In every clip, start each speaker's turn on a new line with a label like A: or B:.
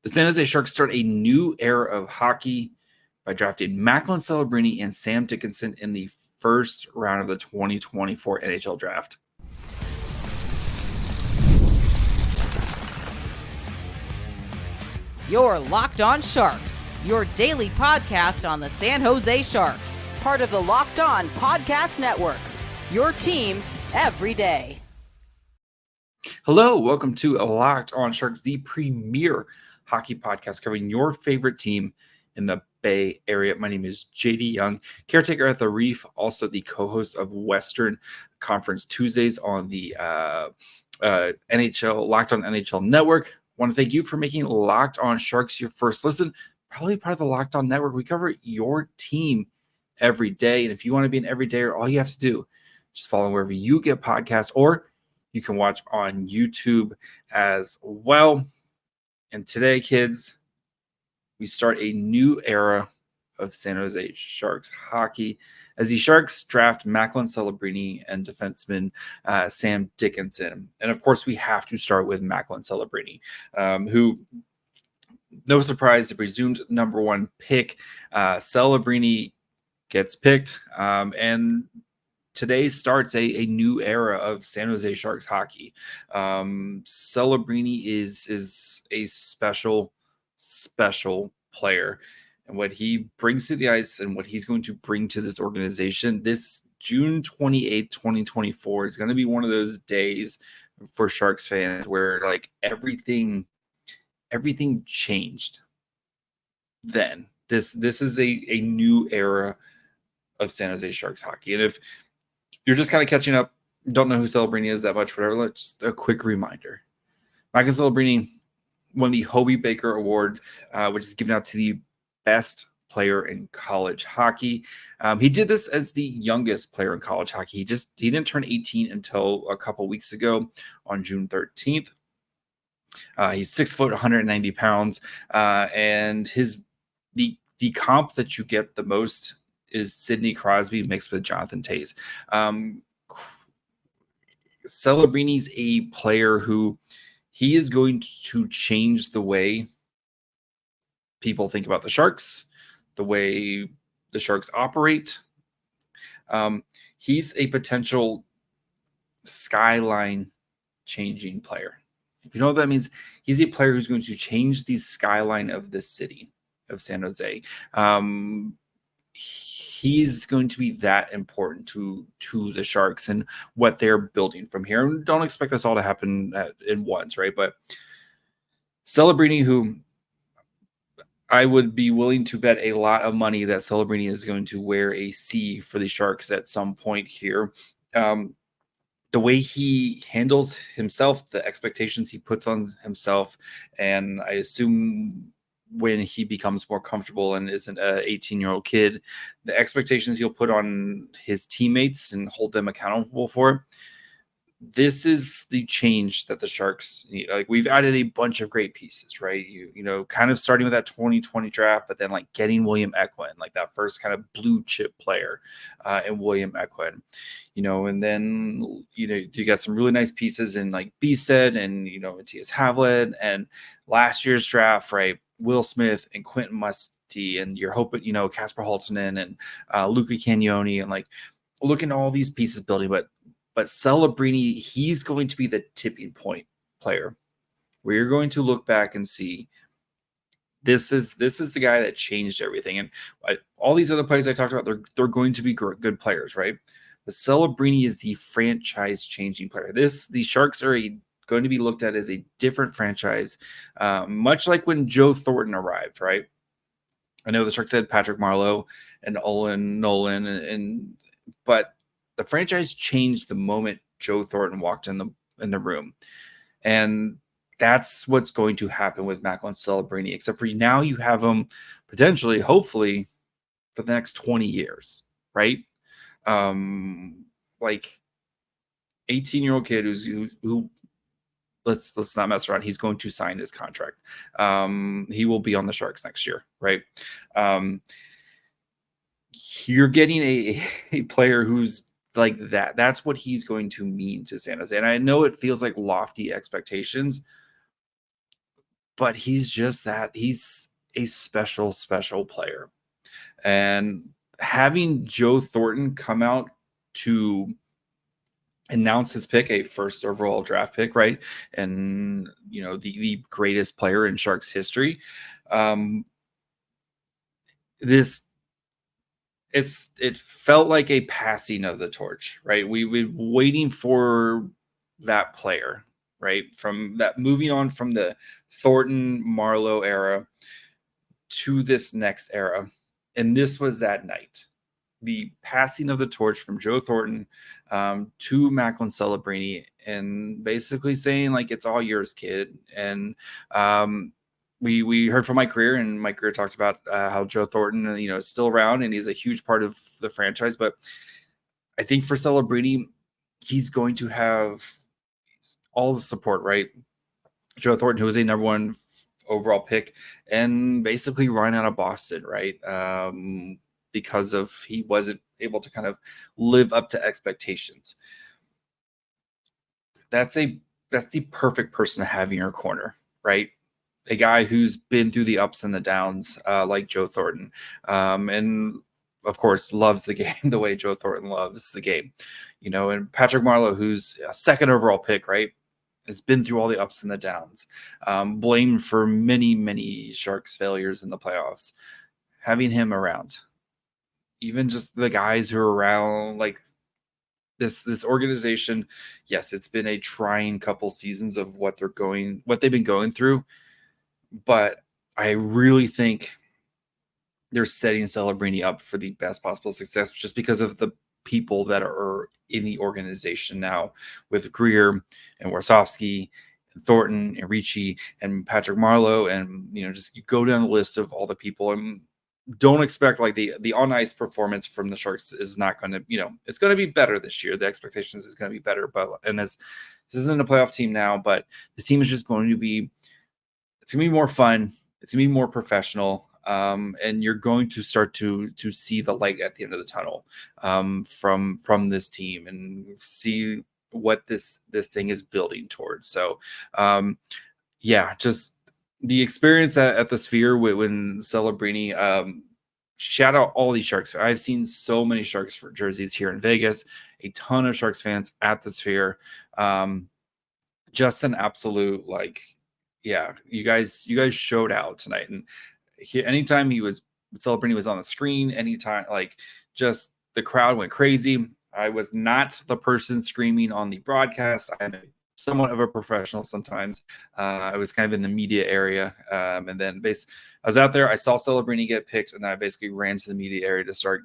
A: The San Jose Sharks start a new era of hockey by drafting Macklin Celebrini and Sam Dickinson in the first round of the 2024 NHL draft.
B: You're Locked On Sharks, your daily podcast on the San Jose Sharks, part of the Locked On Podcast Network, your team every day.
A: Hello, welcome to Locked On Sharks, the premier hockey podcast covering your favorite team in the Bay Area. My name is JD Young, caretaker at the Reef, also the co-host of Western Conference Tuesdays on the NHL Locked On NHL Network. I want to thank you for making Locked On Sharks your first listen, probably part of the Locked On Network. We cover your team every day, and if you want to be an everydayer, all you have to do just follow wherever you get podcasts, or you can watch on YouTube as well. And today, kids, we start a new era of San Jose Sharks hockey as the Sharks draft Macklin Celebrini and defenseman Sam Dickinson. And of course, we have to start with Macklin Celebrini, who, no surprise, the presumed number one pick. Celebrini gets picked, and today starts a new era of San Jose Sharks hockey. Celebrini is a special player, and what he brings to the ice and what he's going to bring to this organization this June 28th, 2024 is going to be one of those days for Sharks fans where like everything changed. Then this is a new era of San Jose Sharks hockey. And if you're just kind of catching up, don't know who Celebrini is that much, whatever, just a quick reminder. Macklin Celebrini won the Hobey Baker Award, which is given out to the best player in college hockey. He did this as the youngest player in college hockey. He didn't turn 18 until a couple weeks ago on June 13th. He's 6 foot, 190 pounds, and the comp that you get the most is Sidney Crosby mixed with Jonathan Toews. Celebrini's a player who he is going to change the way people think about the Sharks, the way the Sharks operate. He's a potential skyline changing player. If you know what that means, he's a player who's going to change the skyline of this city of San Jose. He's going to be that important to the Sharks and what they're building from here. And don't expect this all to happen at once, right? But Celebrini, who I would be willing to bet a lot of money that Celebrini is going to wear a C for the Sharks at some point here. The way he handles himself, the expectations he puts on himself, and I assume when he becomes more comfortable and isn't an 18-year-old kid, the expectations he'll put on his teammates and hold them accountable for. This is the change that the Sharks need. Like, we've added a bunch of great pieces, right? You know, kind of starting with that 2020 draft, but then like getting William Eklund, like that first kind of blue chip player in William Eklund, you know, and then, you know, you got some really nice pieces in like Beasted and, you know, Matthias Havlin, and last year's draft, right? Will Smith and Quentin Musty, and you're hoping, you know, Kasper Holtonen and Luca Cagnoni, and like looking at all these pieces building, but Celebrini, he's going to be the tipping point player where you're going to look back and see this is the guy that changed everything. And all these other players I talked about, they're going to be good players, right? But Celebrini is the franchise changing player. The Sharks are going to be looked at as a different franchise, much like when Joe Thornton arrived, right? I know the Sharks had Patrick Marleau and Olin Nolan, but the franchise changed the moment Joe Thornton walked in the room, and that's what's going to happen with Macklin Celebrini. Except for now, you have him potentially, hopefully, for the next 20 years, right? Like 18-year-old kid who let's not mess around. He's going to sign his contract. He will be on the Sharks next year, right? You're getting a player who's like that. That's what he's going to mean to San Jose. And I know it feels like lofty expectations, but he's just that. He's a special, special player. And having Joe Thornton come out to announce his pick, a first overall draft pick, right? And, the greatest player in Sharks history. It felt like a passing of the torch, right? We were waiting for that player, right? From that, moving on from the Thornton Marlowe era to this next era. And this was that night. The passing of the torch from Joe Thornton to Macklin Celebrini, and basically saying, like, it's all yours, kid. And we heard from Mike Greer, and Mike Greer talked about how Joe Thornton, is still around, and he's a huge part of the franchise. But I think for Celebrini, he's going to have all the support, right? Joe Thornton, who was a number one overall pick, and basically run out of Boston, right? Because of he wasn't able to kind of live up to expectations. That's the perfect person to have in your corner, right? A guy who's been through the ups and the downs, like Joe Thornton, and of course loves the game the way Joe Thornton loves the game, and Patrick Marleau, who's a second overall pick, right? Has been through all the ups and the downs, blamed for many, many Sharks failures in the playoffs. Having him around, even just the guys who are around, like this organization, yes, it's been a trying couple seasons of what they've been going through, but I really think they're setting Celebrini up for the best possible success just because of the people that are in the organization now, with Greer and Warsofsky and Thornton and Ricci and Patrick Marleau, and just you go down the list of all the people, and don't expect like the on ice performance from the Sharks is not going to, it's going to be better this year. The expectations is going to be better, as this isn't a playoff team now, but this team is just going to be, it's going to be more fun. It's going to be more professional. And you're going to start to see the light at the end of the tunnel from this team, and see what this thing is building towards. So, just the experience at the Sphere when Celebrini, shout out all these Sharks. I've seen so many Sharks jerseys here in Vegas, a ton of Sharks fans at the Sphere. Just an absolute, like, yeah, you guys showed out tonight. And anytime Celebrini was on the screen, anytime, like, just the crowd went crazy. I was not the person screaming on the broadcast. I'm somewhat of a professional sometimes. I was kind of in the media area. And then I was out there. I saw Celebrini get picked, and I basically ran to the media area to start,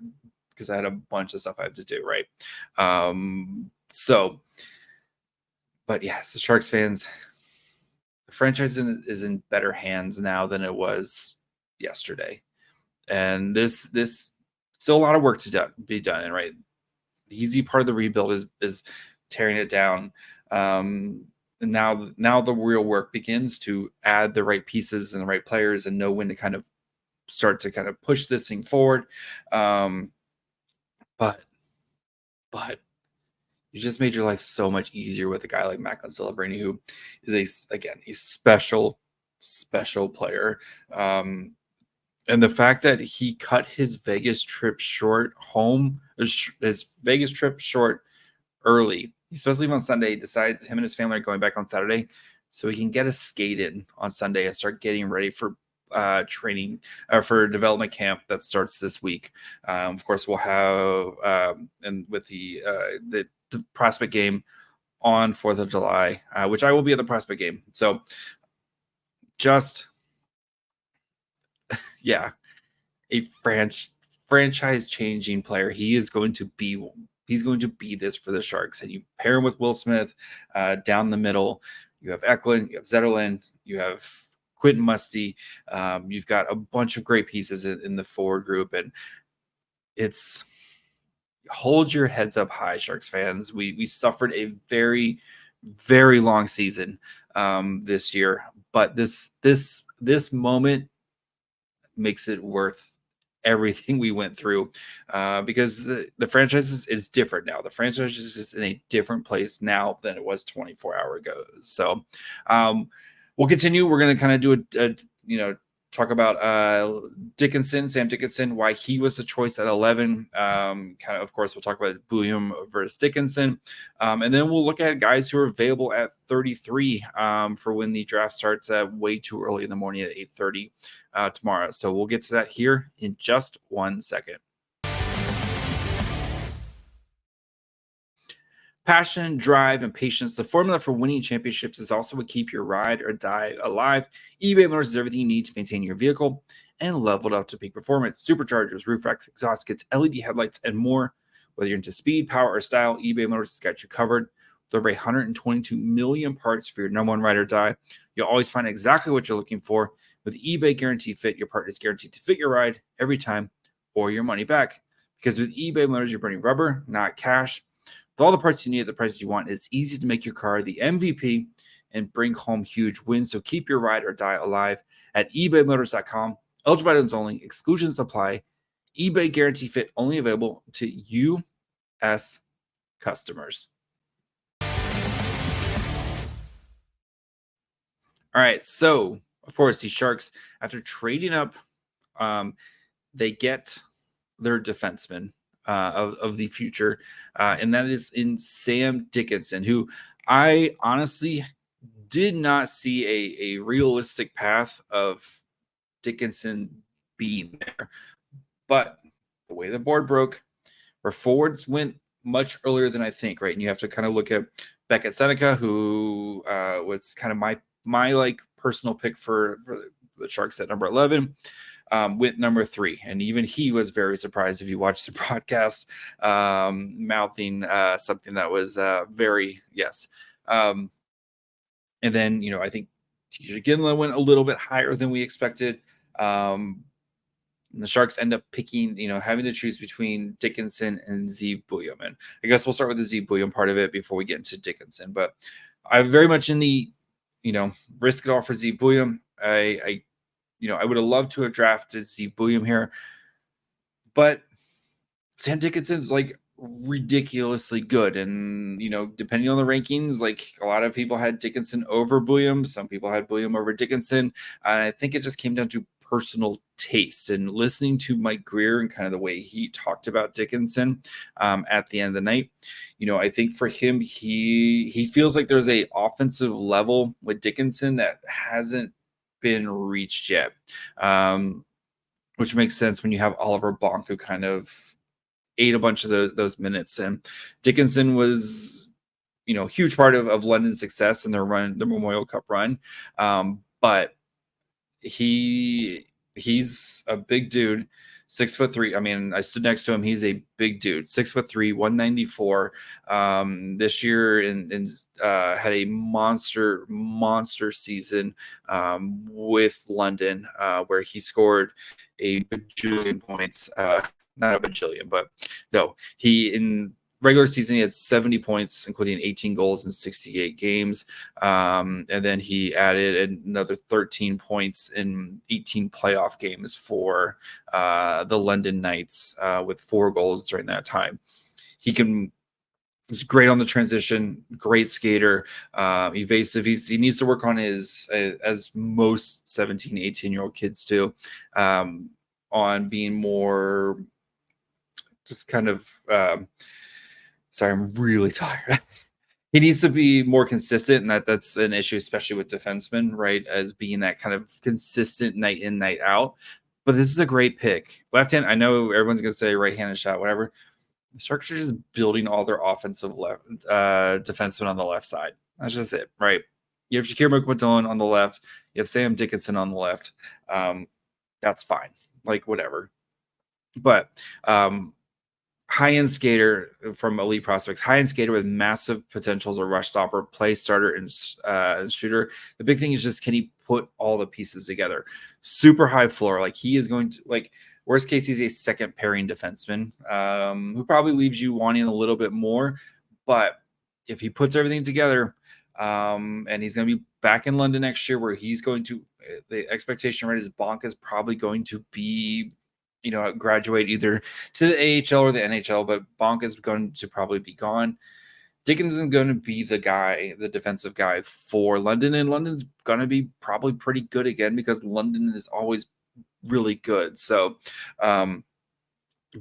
A: because I had a bunch of stuff I had to do, right? But yes, the Sharks fans, the franchise is in better hands now than it was yesterday. And this still a lot of work to be done. And right, the easy part of the rebuild is tearing it down. And now the real work begins to add the right pieces and the right players, and know when to kind of start to kind of push this thing forward. But you just made your life so much easier with a guy like Macklin Celebrini, who is a special player. And the fact that he cut his Vegas trip short early, especially on Sunday, decides him and his family are going back on Saturday, so he can get a skate in on Sunday and start getting ready for training for development camp that starts this week. Of course, we'll have and with the prospect game on 4th of July, which I will be at the prospect game. So just a franchise changing player. He's going to be this for the Sharks. And you pair him with Will Smith down the middle. You have Eklund, you have Zetterlund, you have Quentin Musty. You've got a bunch of great pieces in the forward group, and it's, hold your heads up high, Sharks fans. We suffered a very, very long season this year, but this moment makes it worth everything we went through, because the franchise is different now. The franchise is just in a different place now than it was 24 hours ago. So We'll continue. We're going to kind of do talk about Dickinson, Sam Dickinson, why he was the choice at 11. Of course, we'll talk about Buium versus Dickinson. And then we'll look at guys who are available at 33 for when the draft starts way too early in the morning at 8:30 tomorrow. So we'll get to that here in just 1 second. Passion, drive, and patience. The formula for winning championships is also what keep your ride or die alive. eBay Motors is everything you need to maintain your vehicle and level it up to peak performance. Superchargers, roof racks, exhaust kits, LED headlights, and more. Whether you're into speed, power, or style, eBay Motors has got you covered. With over 122 million parts for your number one ride or die, you'll always find exactly what you're looking for. With eBay Guarantee Fit, your part is guaranteed to fit your ride every time or your money back. Because with eBay Motors, you're burning rubber, not cash. With all the parts you need at the prices you want, it's easy to make your car the MVP and bring home huge wins. So keep your ride or die alive at ebaymotors.com. Eligible items only. Exclusions apply. eBay Guarantee Fit only available to U.S. customers. All right. So, of course, these Sharks, after trading up, they get their defenseman of the future, and that is in Sam Dickinson, who I honestly did not see a realistic path of Dickinson being there. But the way the board broke, where forwards went much earlier than I think, right? And you have to kind of look at Beckett Seneca, who was kind of my like personal pick for the Sharks at number 11. Went number 3, and even he was very surprised if you watched the broadcast, mouthing something that was very yes. And then I think TJ Ginla went a little bit higher than we expected. And the Sharks end up picking, having to choose between Dickinson and Zeev Buium. And I guess we'll start with the Zeev Buium part of it before we get into Dickinson. But I'm very much in the, risk it all for Zeev Buium. I would have loved to have drafted Zeev Buium here, but Sam Dickinson's like ridiculously good. And, depending on the rankings, like a lot of people had Dickinson over Buium. Some people had Buium over Dickinson. And I think it just came down to personal taste and listening to Mike Greer and kind of the way he talked about Dickinson at the end of the night. I think for him, he feels like there's a offensive level with Dickinson that hasn't been reached yet, which makes sense when you have Oliver Bonk, who kind of ate a bunch of those minutes. And Dickinson was, a huge part of London's success in their Memorial Cup run. But he's a big dude, 6'3". I mean, I stood next to him. He's a big dude, 6'3", 194. This year and had a monster season with London, where he scored a bajillion points. Not a bajillion, but no, in regular season, he had 70 points, including 18 goals in 68 games. And then he added another 13 points in 18 playoff games for the London Knights with 4 goals during that time. He's great on the transition, great skater, evasive. He needs to work on his, as most 17, 18-year-old kids do, on being more just kind of sorry, I'm really tired. He needs to be more consistent, and that's an issue, especially with defensemen, right? As being that kind of consistent night in, night out. But this is a great pick. Left hand, I know everyone's going to say right-handed shot, whatever. The Sharks are just building all their offensive defensemen on the left side. That's just it, right? You have Shakir McMahon on the left. You have Sam Dickinson on the left. That's fine. Like, whatever. But high-end skater from elite prospects, high-end skater with massive potential as a rush stopper, play starter, and shooter. The big thing is just, can he put all the pieces together? Super high floor. Like, he is going to, like, worst case, he's a second pairing defenseman who probably leaves you wanting a little bit more. But if he puts everything together, and he's going to be back in London next year, where he's going to, the expectation rate is Bonk is probably going to be, graduate either to the AHL or the NHL, but Bonk is going to probably be gone. Dickinson's going to be the guy, the defensive guy for London, and London's going to be probably pretty good again because London is always really good. So, but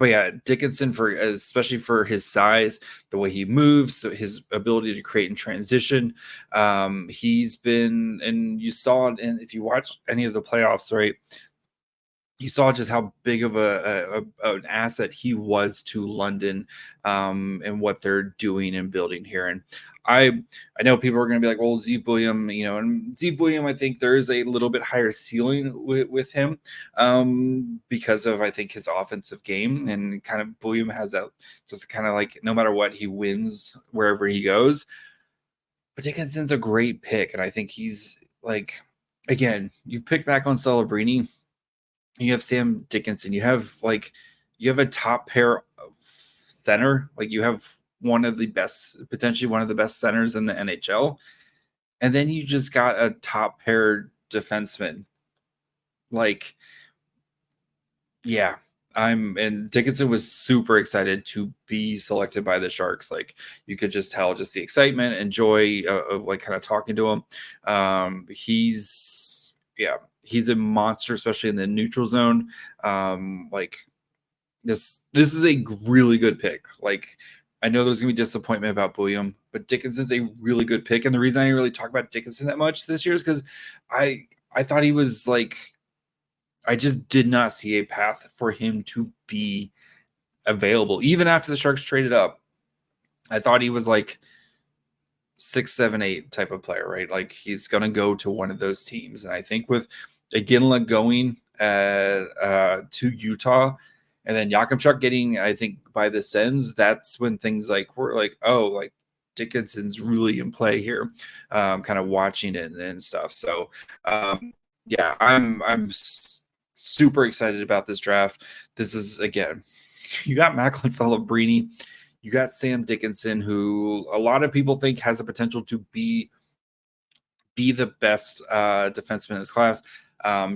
A: yeah, Dickinson, for especially for his size, the way he moves, his ability to create in transition, he's been, and you saw it, and if you watch any of the playoffs, right, you saw just how big of an asset he was to London, and what they're doing and building here. And I know people are going to be like, well, Zeev Buium, and Zeev Buium, I think there is a little bit higher ceiling with him, because of, I think, his offensive game, and kind of Buium has that just kind of like, no matter what, he wins wherever he goes. But Dickinson's a great pick, and I think he's like, again, you pick back on Celebrini. You have Sam Dickinson. You have a top pair of center. Like, you have potentially one of the best centers in the NHL. And then you just got a top pair defenseman. Like, yeah, and Dickinson was super excited to be selected by the Sharks. Like, you could just tell just the excitement and joy of like kind of talking to him. He's a monster, especially in the neutral zone. Like, this is a really good pick. Like, I know there's gonna be disappointment about Buium, but Dickinson's a really good pick. And the reason I didn't really talk about Dickinson that much this year is because I thought he was like, I just did not see a path for him to be available. Even after the Sharks traded up, I thought he was like 6, 7, 8 type of player, right? Like, he's gonna go to one of those teams. And I think with Iginla going to Utah, and then Yakimchuk getting, I think, by the Sens, that's when things like were like, oh, like Dickinson's really in play here. Kind of watching it and stuff. So yeah, I'm super excited about this draft. This is, again, you got Macklin Celebrini, you got Sam Dickinson, who a lot of people think has a potential to be the best defenseman in his class.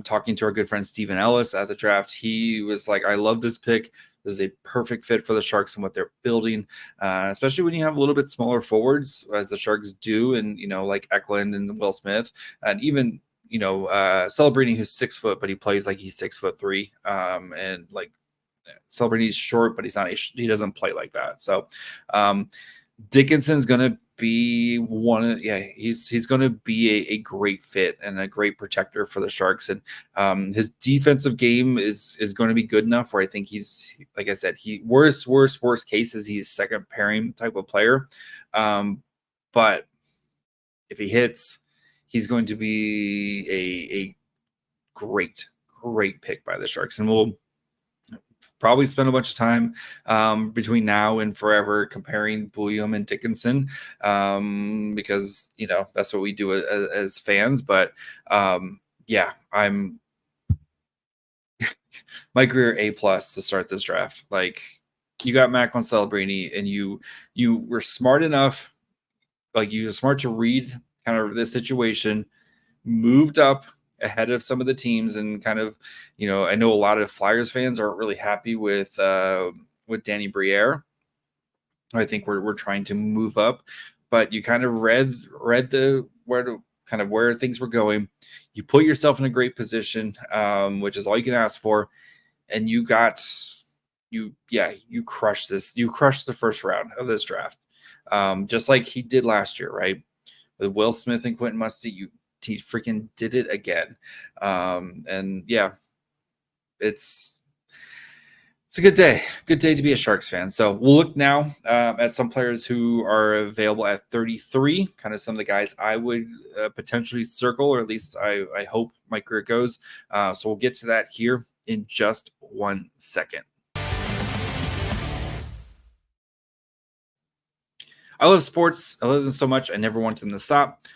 A: Talking to our good friend Stephen Ellis at the draft, he was like, I love this pick. This is a perfect fit for the Sharks and what they're building, especially when you have a little bit smaller forwards, as the Sharks do, and like Eklund and Will Smith, and even Celebrini, who's 6 foot, but he plays like he's 6'3", and like Celebrini's short, but he doesn't play like that. So Dickinson's gonna be he's gonna be a great fit and a great protector for the Sharks. And his defensive game is going to be good enough where I think he's, like I said, worst case is he's second pairing type of player. But if he hits, he's going to be a great pick by the Sharks. And we'll probably spend a bunch of time between now and forever comparing Buium and Dickinson, because that's what we do as fans. But yeah, I'm my career A+ to start this draft. Like, you got Macklin Celebrini, and you were smart enough, like you were smart to read kind of the situation, moved up ahead of some of the teams, and kind of, I know a lot of Flyers fans aren't really happy with Danny Briere. I think we're trying to move up, but you kind of read where things were going. You put yourself in a great position, which is all you can ask for, and you crushed this. You crushed the first round of this draft, just like he did last year, right? With Will Smith and Quentin Musty, he freaking did it again. And yeah, it's a good day to be a Sharks fan. So we'll look now at some players who are available at 33, kind of some of the guys I would potentially circle, or at least I hope my career goes. So we'll get to that here in just 1 second. I love sports. I love them so much. I never want them to stop.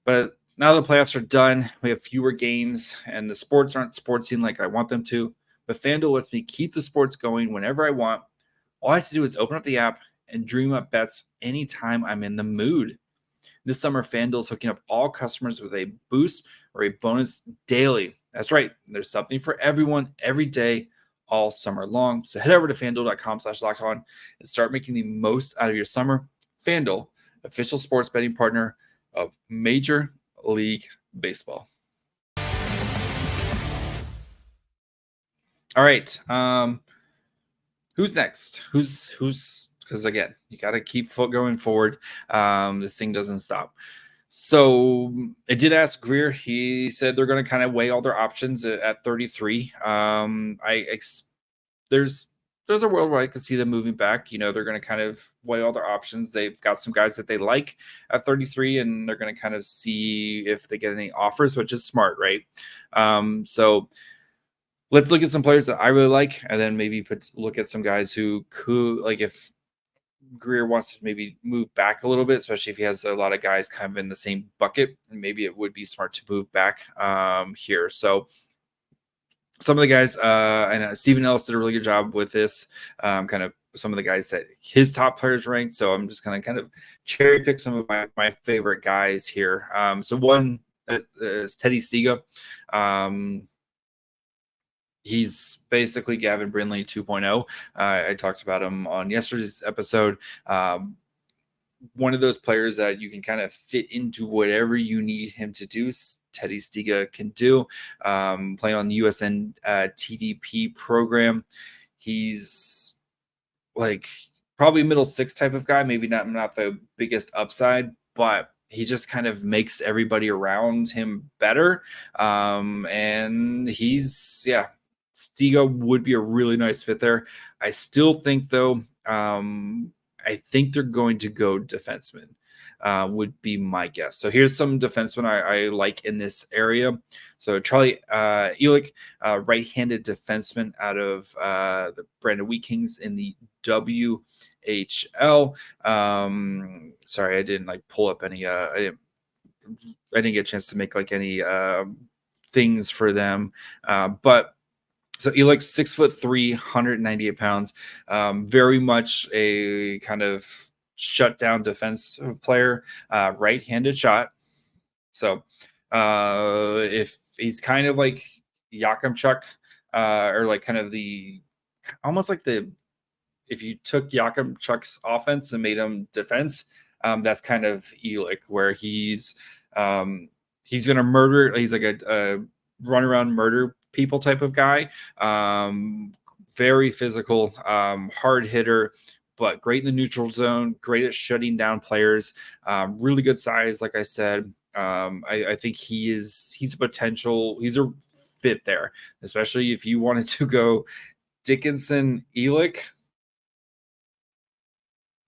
A: But now the playoffs are done. We have fewer games, and the sports aren't sportsing like I want them to. But FanDuel lets me keep the sports going whenever I want. All I have to do is open up the app and dream up bets anytime I'm in the mood. This summer, FanDuel is hooking up all customers with a boost or a bonus daily. That's right. There's something for everyone every day, all summer long. So head over to FanDuel.com/lockedon and start making the most out of your summer. FanDuel, official sports betting partner of Major League Baseball. All right. Who's next? Who's because again, you got to keep going forward. This thing doesn't stop. So I did ask Greer. He said they're going to kind of weigh all their options at 33. There's a world where I could see them moving back. They're going to kind of weigh all their options. They've got some guys that they like at 33, and they're going to kind of see if they get any offers, which is smart, right? So let's look at some players that I really like, and then maybe look at some guys who could, like, if Greer wants to maybe move back a little bit, especially if he has a lot of guys kind of in the same bucket, maybe it would be smart to move back here. So some of the guys, and Stephen Ellis did a really good job with this, kind of some of the guys that his top players ranked. So I'm just going to kind of cherry pick some of my favorite guys here. So one is Teddy Stiga. He's basically Gavin Brindley 2.0. I talked about him on yesterday's episode. One of those players that you can kind of fit into whatever you need him to do. Teddy Stiga can do. Playing on the USN TDP program. He's like probably middle six type of guy. Maybe not the biggest upside, but he just kind of makes everybody around him better. And Stiga would be a really nice fit there. I still think, though, I think they're going to go defenseman, would be my guess. So here's some defensemen I like in this area. So Charlie Elick, right-handed defenseman out of the Brandon Wheat Kings in the WHL. Sorry, I didn't pull up any. I didn't get a chance to make any things for them, but. So Elick's 6'3", 198 pounds, very much a kind of shutdown defensive player, right-handed shot. So if he's kind of like Yakimchuk, or kind of almost like if you took Yakimchuk's offense and made him defense, that's kind of Elick, where he's going to murder. He's like a run around murder people type of guy. Very physical, hard hitter, but great in the neutral zone, great at shutting down players, really good size. Like I said, I think he's a potential, he's a fit there, especially if you wanted to go Dickinson, Elick.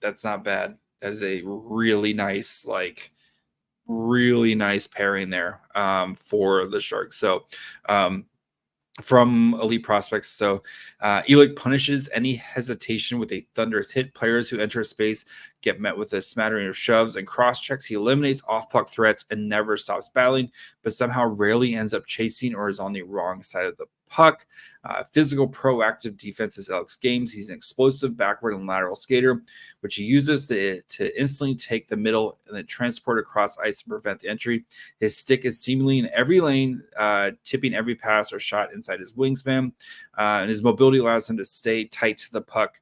A: That's not bad. That is a really nice, really nice pairing there, for the Sharks. So, from Elite Prospects. So Elick punishes any hesitation with a thunderous hit. Players who enter space get met with a smattering of shoves and cross checks. He eliminates off-puck threats and never stops battling, but somehow rarely ends up chasing or is on the wrong side of the puck. Physical, proactive defense is Elick's games. He's an explosive backward and lateral skater, which he uses to instantly take the middle and then transport across ice and prevent the entry. His stick is seemingly in every lane, tipping every pass or shot inside his wingspan, and his mobility allows him to stay tight to the puck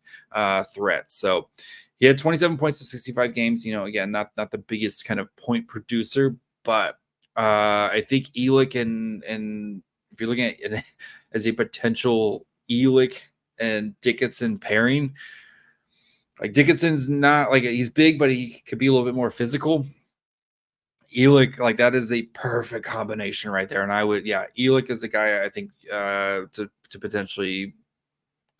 A: threat. So he had 27 points in 65 games. Again, not the biggest kind of point producer, but I think Elick and if you're looking at it as a potential Elick and Dickinson pairing, Dickinson's not he's big, but he could be a little bit more physical. Elick, that is a perfect combination right there. And Elick is a guy I think to potentially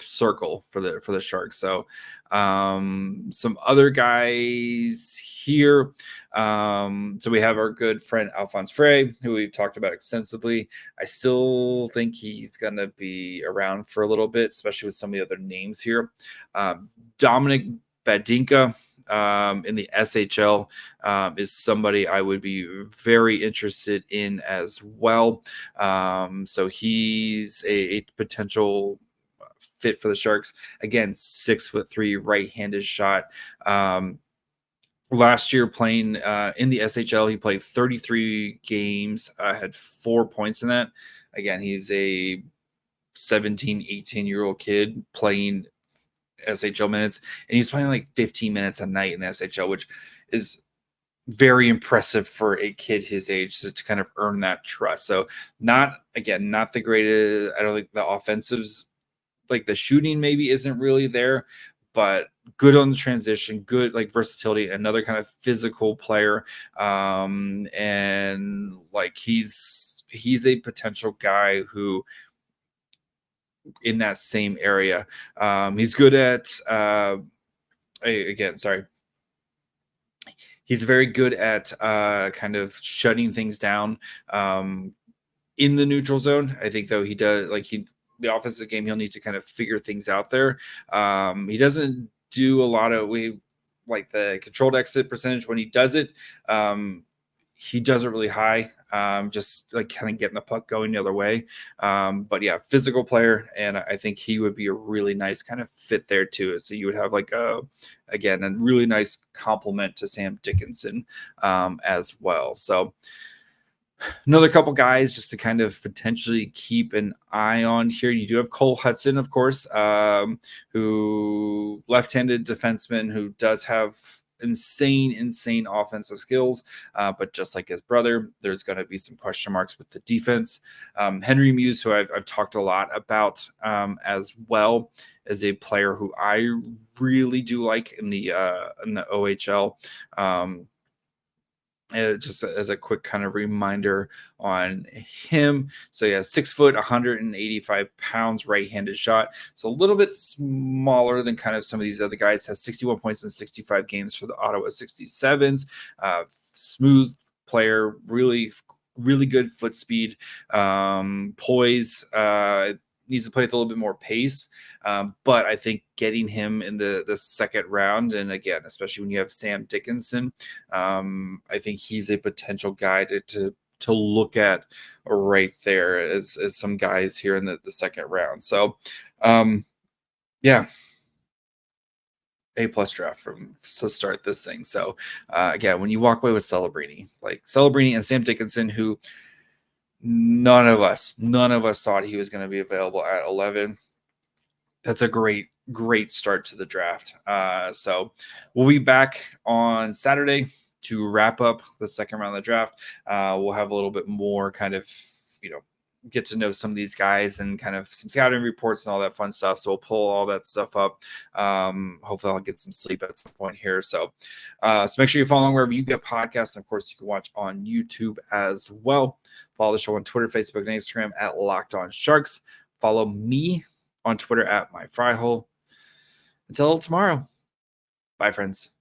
A: circle for the Sharks. So some other guys here. So we have our good friend Alphonse Frey, who we've talked about extensively. I still think he's gonna be around for a little bit, especially with some of the other names here. Dominik Badinka in the SHL is somebody I would be very interested in as well. So he's a potential fit for the Sharks. Again, 6'3", right-handed shot. Last year playing in the SHL, he played 33 games, had 4 points in that. Again, he's a 17, 18-year-old kid playing SHL minutes, and he's playing like 15 minutes a night in the SHL, which is very impressive for a kid his age to kind of earn that trust. So not the greatest. I don't think the offensives, like the shooting maybe isn't really there, but good on the transition, good like versatility, another kind of physical player. And like he's a potential guy who in that same area. He's good at he's very good at kind of shutting things down in the neutral zone. I think though the offensive game, he'll need to kind of figure things out there. He doesn't do a lot of like the controlled exit percentage when he does it. He does it really high, just like kind of getting the puck going the other way. But yeah, physical player, and I think he would be a really nice kind of fit there too. So you would have like a really nice complement to Sam Dickinson as well. So another couple guys just to kind of potentially keep an eye on here. You do have Cole Hudson, of course, who left-handed defenseman who does have insane offensive skills, but just like his brother, there's going to be some question marks with the defense. Henry Mews, who I've talked a lot about as well, as a player who I really do like in the OHL. Just as a quick kind of reminder on him. So yeah, 6 foot, 185 pounds, right-handed shot. So a little bit smaller than kind of some of these other guys. Has 61 points in 65 games for the Ottawa 67s. Smooth player, really good foot speed, poise. Needs to play with a little bit more pace. But I think getting him in the second round, and again, especially when you have Sam Dickinson, I think he's a potential guy to look at right there as some guys here in the second round. So, yeah. A+ draft to start this thing. So, again, when you walk away with Celebrini and Sam Dickinson, who none of us thought he was going to be available at 11. That's a great start to the draft. So we'll be back on Saturday to wrap up the second round of the draft. We'll have a little bit more kind of, get to know some of these guys and kind of some scouting reports and all that fun stuff. So we'll pull all that stuff up. Hopefully I'll get some sleep at some point here. So make sure you follow along wherever you get podcasts. And of course, you can watch on YouTube as well. Follow the show on Twitter, Facebook, and Instagram at Locked On Sharks. Follow me on Twitter at MyFryhole. Until tomorrow. Bye, friends.